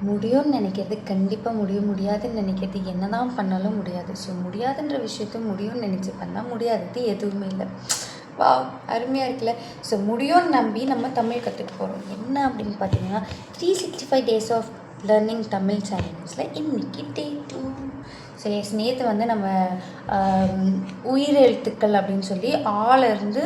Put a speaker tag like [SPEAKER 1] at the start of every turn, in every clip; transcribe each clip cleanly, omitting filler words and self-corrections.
[SPEAKER 1] முடியும்னு நினைக்கிறது கண்டிப்பாக முடியாதுன்னு நினைக்கிறது என்ன தான் பண்ணாலும் முடியாது. ஸோ முடியாதுன்ற விஷயத்த முடியும்னு நினச்சி பண்ணால் முடியாதது எதுவுமே இல்லை. வாவ்! அருமையாக இருக்குல்ல. ஸோ முடியும்னு நம்பி நம்ம தமிழ் கற்றுக்க போகிறோம். என்ன அப்படின்னு பார்த்தீங்கன்னா 365 டேஸ் ஆஃப் லேர்னிங் தமிழ் சேலஞ்சில் இன்றைக்கி டே 2. ஸோ நேற்று வந்து நம்ம உயிரெழுத்துக்கள் அப்படின்னு சொல்லி ஆலேருந்து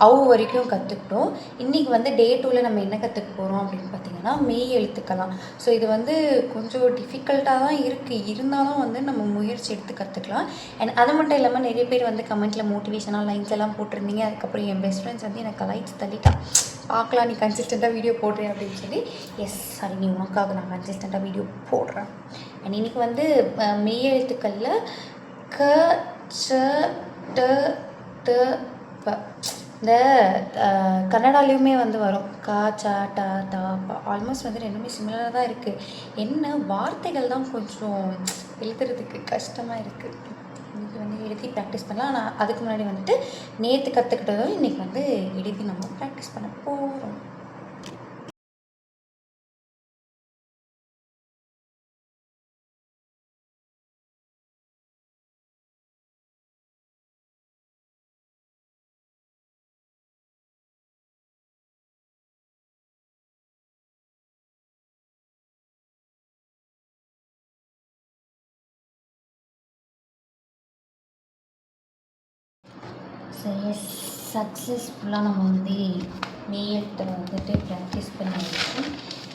[SPEAKER 1] அவு வரைக்கும் கற்றுக்கிட்டோம். இன்றைக்கி வந்து டே 2ல் நம்ம என்ன கற்றுக்க போகிறோம் அப்படின்னு பார்த்தீங்கன்னா மெய் எழுத்துக்கலாம். ஸோ இது வந்து கொஞ்சம் டிஃபிகல்ட்டாக தான் இருக்குது, இருந்தாலும் வந்து நம்ம முயற்சி எடுத்து கற்றுக்கலாம். அண்ட் அது மட்டும் இல்லாமல் நிறைய பேர் வந்து கமெண்ட்டில் மோட்டிவேஷனாக லைன்ஸ் எல்லாம் போட்டிருந்தீங்க. அதுக்கப்புறம் என் பெஸ்ட் ஃப்ரெண்ட்ஸ் வந்து எனக்கு லைட்ஸ் தள்ளிட்டான், பார்க்கலாம் நீ கன்சிஸ்டண்ட்டாக வீடியோ போடுறேன் அப்படின்னு சொல்லி. எஸ் சாரி, நீ உனக்காக நான் கன்சிஸ்டண்ட்டாக வீடியோ போடுறேன். அண்ட் இன்றைக்கி வந்து மெய் எழுத்துக்களில் க ச ட த ப இந்த கன்னடாலேயுமே வந்து வரும் கா ச ட த ப. ஆல்மோஸ்ட் வந்து ரெண்டுமே சிமிலராக தான் இருக்குது. என்ன வார்த்தைகள் தான் கொஞ்சம் எழுதுறதுக்கு கஷ்டமாக இருக்குது. இன்றைக்கி வந்து எழுதி ப்ராக்டிஸ் பண்ணலாம். ஆனால் அதுக்கு முன்னாடி வந்துட்டு நேற்று கற்றுக்கிட்டதும் இன்றைக்கி வந்து எழுதி நம்ம ப்ராக்டிஸ் பண்ண போகிறோம். ஸோ எஸ், சக்ஸஸ்ஃபுல்லாக நம்ம வந்து மெய் எழுத்தை வந்துட்டு ப்ராக்டிஸ் பண்ணிடுச்சு.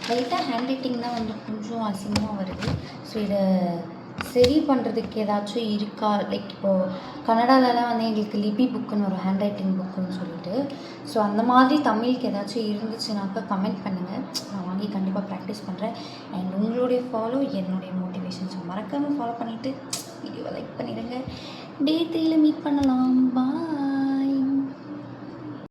[SPEAKER 1] லைட்டாக ஹேண்ட் ரைட்டிங் தான் வந்து கொஞ்சம் அசிங்கமாக வருது. ஸோ இதை சரி பண்ணுறதுக்கு ஏதாச்சும் இருக்கா? லைக் இப்போது கன்னடாலலாம் வந்து எங்களுக்கு லிபி புக்குன்னு ஒரு ஹேண்ட் ரைட்டிங் புக்குன்னு சொல்லிட்டு, ஸோ அந்த மாதிரி தமிழுக்கு ஏதாச்சும் இருந்துச்சுனாக்கா கமெண்ட் பண்ணுங்கள். நான் வாங்கி கண்டிப்பாக ப்ராக்டிஸ் பண்ணுறேன். அண்ட் உங்களுடைய ஃபாலோ என்னுடைய மோட்டிவேஷன்ஸ் மறக்காமல் ஃபாலோ பண்ணிவிட்டு வீடியோவை லைக் பண்ணிடுங்க. டே 3ல் மீட் பண்ணலாம்.